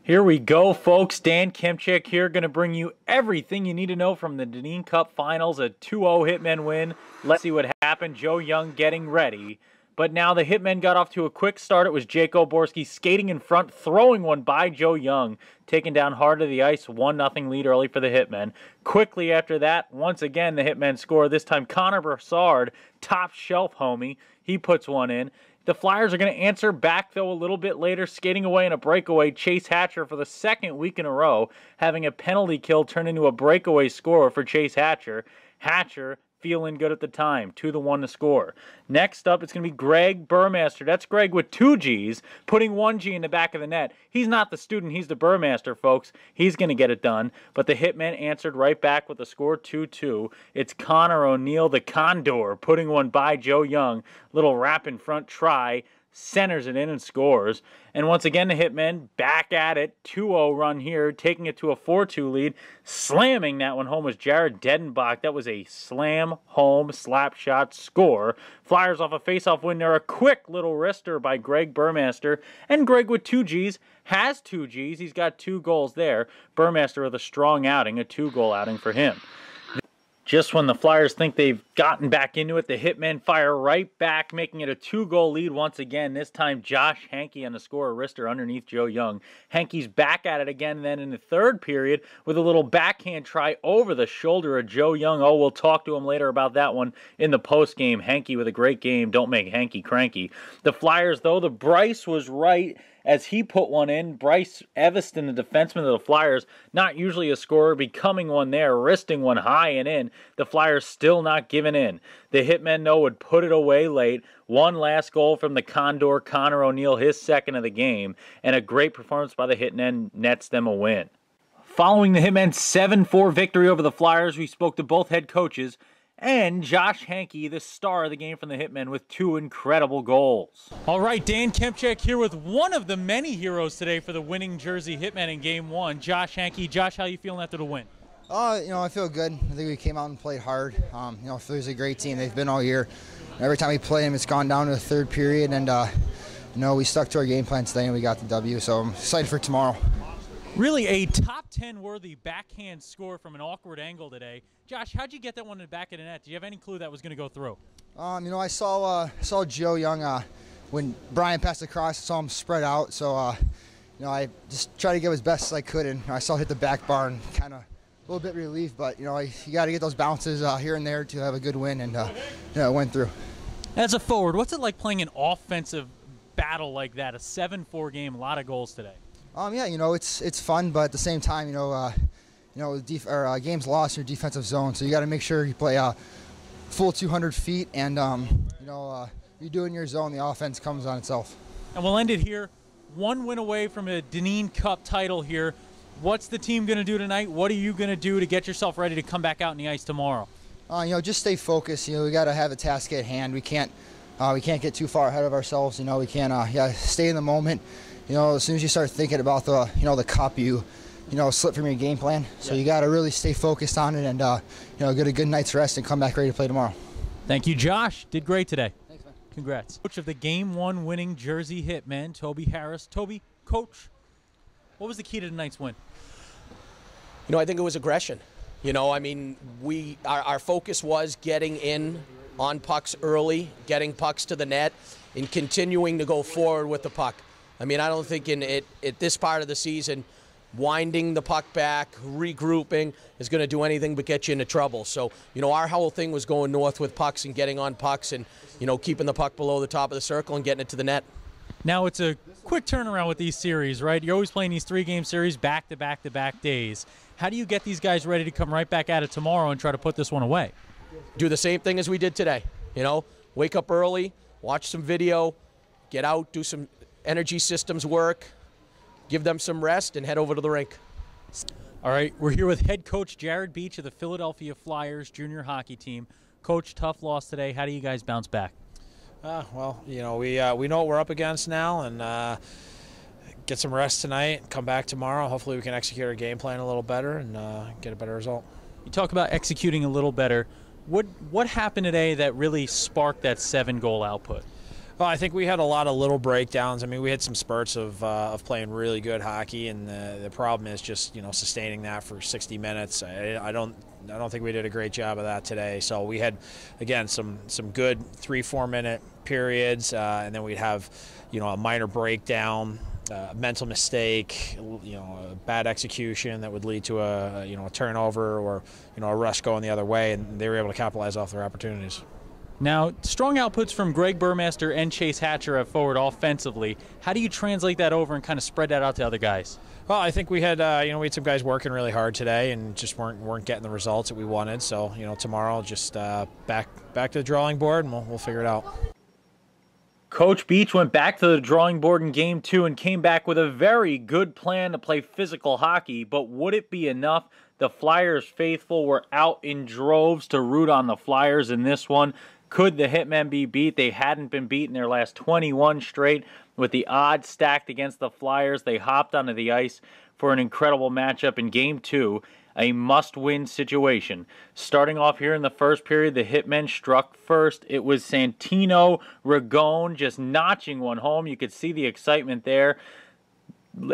Here we go, folks. Dan Kmiechick here, going to bring you everything you need to know from the Dineen Cup Finals, a 2-0 Hitmen win. Let's see what happened. Joe Young getting ready. But now the Hitmen got off to a quick start. It was Jake Oborski skating in front, throwing one by Joe Young, taking down hard to the ice, 1-0 lead early for the Hitmen. Quickly after that, once again, the Hitmen score. This time, Connor Brassard, top shelf homie, he puts one in. The Flyers are going to answer back, though, a little bit later, skating away in a breakaway. Chase Hatcher, for the second week in a row, having a penalty kill turn into a breakaway score for Chase Hatcher. Hatcher feeling good at the time, 2-1 to score. Next up, it's going to be Greg Burmaster. That's Greg with 2 Gs, putting 1 G in the back of the net. He's not the student, he's the Burmaster, folks. He's going to get it done. But the Hitmen answered right back with the score 2-2. It's Connor O'Neill, the Condor, putting one by Joe Young. Little wrap in front try. Centers it in and scores. And once again, the Hitmen back at it. 2-0 run here, taking it to a 4-2 lead. Slamming that one home was Jared Dedenbach. That was a slam home slap shot score. Flyers off a faceoff win there. A quick little wrister by Greg Burmaster. And Greg with 2 Gs has 2 Gs. He's got 2 goals there. Burmaster with a strong outing, a 2-goal outing for him. Just when the Flyers think they've gotten back into it, the Hitmen fire right back, making it a 2-goal lead once again. This time, Josh Hankey on the score, a wrister underneath Joe Young. Hankey's back at it again, and then in the third period with a little backhand try over the shoulder of Joe Young. Oh, we'll talk to him later about that one in the postgame. Hankey with a great game. Don't make Hankey cranky. The Flyers, though, the Bryce was right as he put one in. Bryce Eviston, the defenseman of the Flyers, not usually a scorer, becoming one there, wristing one high and in. The Flyers still not giving in. The Hitmen, though, would put it away late. One last goal from the Condor, Connor O'Neill, his second of the game, and a great performance by the Hitmen nets them a win. Following the Hitmen's 7-4 victory over the Flyers, we spoke to both head coaches, and Josh Hankey, the star of the game from the Hitmen, with 2 incredible goals. All right, Dan Kmiechick here with one of the many heroes today for the winning Jersey Hitmen in Game 1, Josh Hankey. Josh, how are you feeling after the win? I feel good. I think we came out and played hard. Philly's a great team. They've been all year. Every time we play them, it's gone down to the third period, and we stuck to our game plan today, and we got the W. So I'm excited for tomorrow. Really a top 10 worthy backhand score from an awkward angle today. Josh, how'd you get that one in the back of the net? Do you have any clue that was going to go through? I saw Joe Young when Brian passed across. I saw him spread out, so I just tried to give as best as I could, and I saw it hit the back bar and kind of a little bit relief. But you got to get those bounces here and there to have a good win, and it went through. As a forward, what's it like playing an offensive battle like that? A 7-4 game, a lot of goals today. It's fun, but at the same time, games lost your defensive zone, so you got to make sure you play full 200 feet, and you do it in your zone, the offense comes on itself. And we'll end it here. 1 win away from a Dineen Cup title here. What's the team going to do tonight? What are you going to do to get yourself ready to come back out on the ice tomorrow? Just stay focused. We got to have a task at hand. We can't get too far ahead of ourselves. We can't stay in the moment. As soon as you start thinking about the cup, you slip from your game plan. So you got to really stay focused on it and get a good night's rest and come back ready to play tomorrow. Thank you, Josh. Did great today. Thanks, man. Congrats. Coach of the Game 1 winning Jersey Hitmen, Toby Harris. Toby, Coach, what was the key to tonight's win? I think it was aggression. Our focus was getting in on pucks early, getting pucks to the net, and continuing to go forward with the puck. I don't think at this part of the season, winding the puck back, regrouping is going to do anything but get you into trouble. So, our whole thing was going north with pucks and getting on pucks and, keeping the puck below the top of the circle and getting it to the net. Now, it's a quick turnaround with these series, right? You're always playing these 3-game series back-to-back-to-back days. How do you get these guys ready to come right back at it tomorrow and try to put this one away? Do the same thing as we did today. Wake up early, watch some video, get out, do some energy systems work, give them some rest, and head over to the rink. All right, we're here with head coach Jared Beach of the Philadelphia Flyers junior hockey team. Coach, tough loss today. How do you guys bounce back? We know what we're up against now, and get some rest tonight, come back tomorrow. Hopefully we can execute our game plan a little better and get a better result. You talk about executing a little better. What happened today that really sparked that 7-goal output? Well, I think we had a lot of little breakdowns. I mean, we had some spurts of playing really good hockey, and the problem is just sustaining that for 60 minutes. I don't think we did a great job of that today. So we had, again, some good 3-4 minute periods, and then we'd have a minor breakdown, a mental mistake, a bad execution that would lead to a turnover or a rush going the other way, and they were able to capitalize off their opportunities. Now, strong outputs from Greg Burmaster and Chase Hatcher at forward offensively. How do you translate that over and kind of spread that out to other guys? Well, I think we had we had some guys working really hard today and just weren't getting the results that we wanted. So tomorrow just back to the drawing board, and we'll figure it out. Coach Beach went back to the drawing board in Game 2 and came back with a very good plan to play physical hockey, but would it be enough? The Flyers faithful were out in droves to root on the Flyers in this one. Could the Hitmen be beat? They hadn't been beat in their last 21 straight. With the odds stacked against the Flyers, they hopped onto the ice for an incredible matchup in Game 2, a must-win situation. Starting off here in the first period, the Hitmen struck first. It was Santino Ragone just notching one home. You could see the excitement there.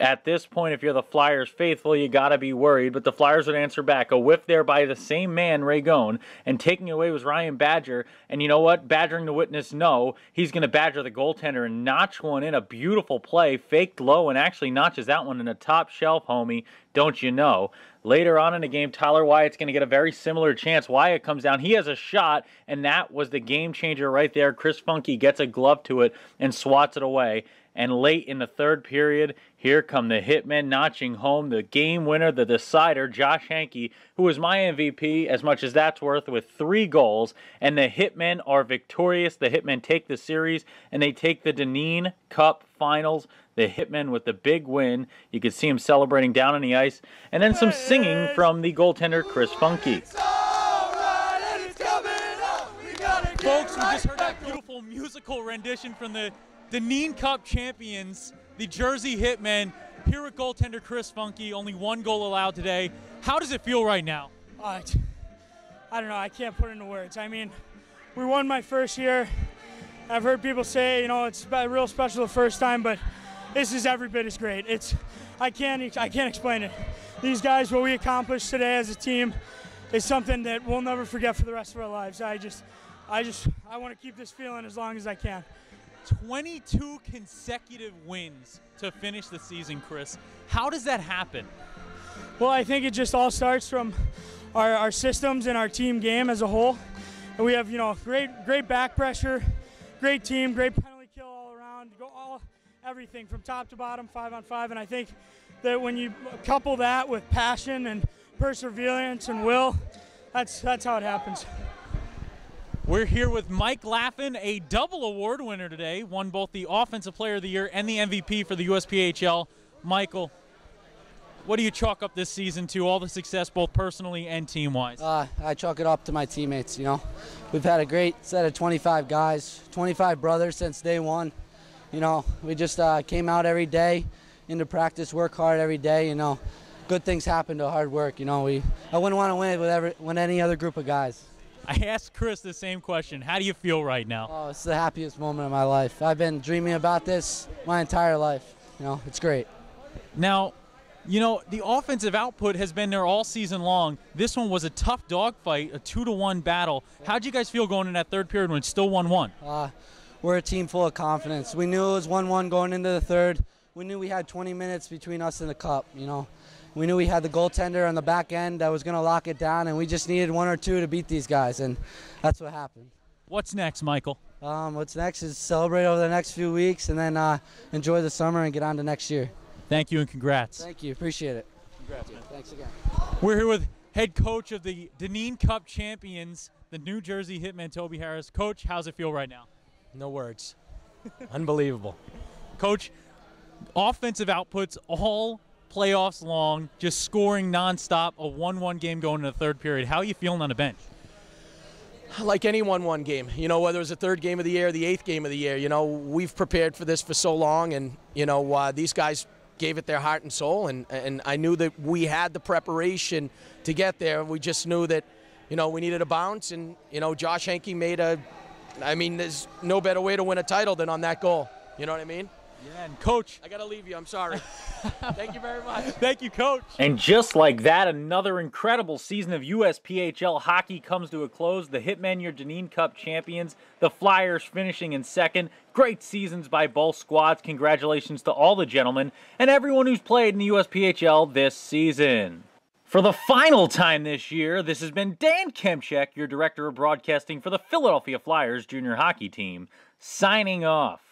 At this point, if you're the Flyers faithful, you got to be worried. But the Flyers would answer back. A whiff there by the same man, Ragone. And taking away was Ryan Badger. And you know what? Badgering the witness, no. He's going to badger the goaltender and notch one in. A beautiful play. Faked low and actually notches that one in a top shelf, homie. Don't you know? Later on in the game, Tyler Wyatt's going to get a very similar chance. Wyatt comes down. He has a shot, and that was the game changer right there. Chris Funke gets a glove to it and swats it away. And late in the third period, here come the Hitmen notching home the game winner, the decider, Josh Hankey, who was my MVP, as much as that's worth, with 3 goals. And the Hitmen are victorious. The Hitmen take the series, and they take the Dineen Cup Finals. The Hitmen with the big win. You could see him celebrating down on the ice. And then some singing from the goaltender, Chris Funke. Folks, we just heard that beautiful musical rendition from the Dineen Cup champions, the Jersey Hitmen, here with goaltender Chris Funke. Only 1 goal allowed today. How does it feel right now? I don't know. I can't put it into words. I mean, we won my first year. I've heard people say, it's real special the first time, but this is every bit as great. I can't explain it. These guys, what we accomplished today as a team, is something that we'll never forget for the rest of our lives. I want to keep this feeling as long as I can. 22 consecutive wins to finish the season, Chris. How does that happen? Well, I think it just all starts from our systems and our team game as a whole. And we have, great back pressure, great team, great penalty kill all around, everything from top to bottom, 5-on-5. And I think that when you couple that with passion and perseverance and will, that's how it happens. We're here with Mike Laffin, a double award winner today, won both the Offensive Player of the Year and the MVP for the USPHL. Michael, what do you chalk up this season to, all the success both personally and team-wise? I chalk it up to my teammates, We've had a great set of 25 guys, 25 brothers since day one. We just came out every day into practice, work hard every day, Good things happen to hard work, I wouldn't want to win it with any other group of guys. I asked Chris the same question. How do you feel right now? Oh, it's the happiest moment of my life. I've been dreaming about this my entire life. It's great. Now, the offensive output has been there all season long. This one was a tough dogfight, a 2-1 battle. How'd you guys feel going in that third period when it's still 1-1? We're a team full of confidence. We knew it was 1-1 going into the third. We knew we had 20 minutes between us and the cup, We knew we had the goaltender on the back end that was going to lock it down, and we just needed 1 or 2 to beat these guys, and that's what happened. What's next, Michael? What's next is celebrate over the next few weeks and then enjoy the summer and get on to next year. Thank you and congrats. Thank you. Appreciate it. Congrats, man. Thanks again. We're here with head coach of the Dineen Cup champions, the New Jersey Hitmen, Toby Harris. Coach, how's it feel right now? No words. Unbelievable. Coach, offensive outputs all playoffs long, just scoring nonstop, a 1-1 game going into the third period. How are you feeling on the bench? Like any 1-1 game, whether it was the third game of the year, the 8th game of the year, we've prepared for this for so long, and, these guys gave it their heart and soul, and I knew that we had the preparation to get there. We just knew that, we needed a bounce, and, Josh Hankey made a I mean, there's no better way to win a title than on that goal. You know what I mean? Yeah, and Coach. I got to leave you. I'm sorry. Thank you very much. Thank you, Coach. And just like that, another incredible season of USPHL hockey comes to a close. The Hitmen, your Dineen Cup champions. The Flyers finishing in second. Great seasons by both squads. Congratulations to all the gentlemen and everyone who's played in the USPHL this season. For the final time this year, this has been Dan Kmiechick, your Director of Broadcasting for the Philadelphia Flyers junior hockey team, signing off.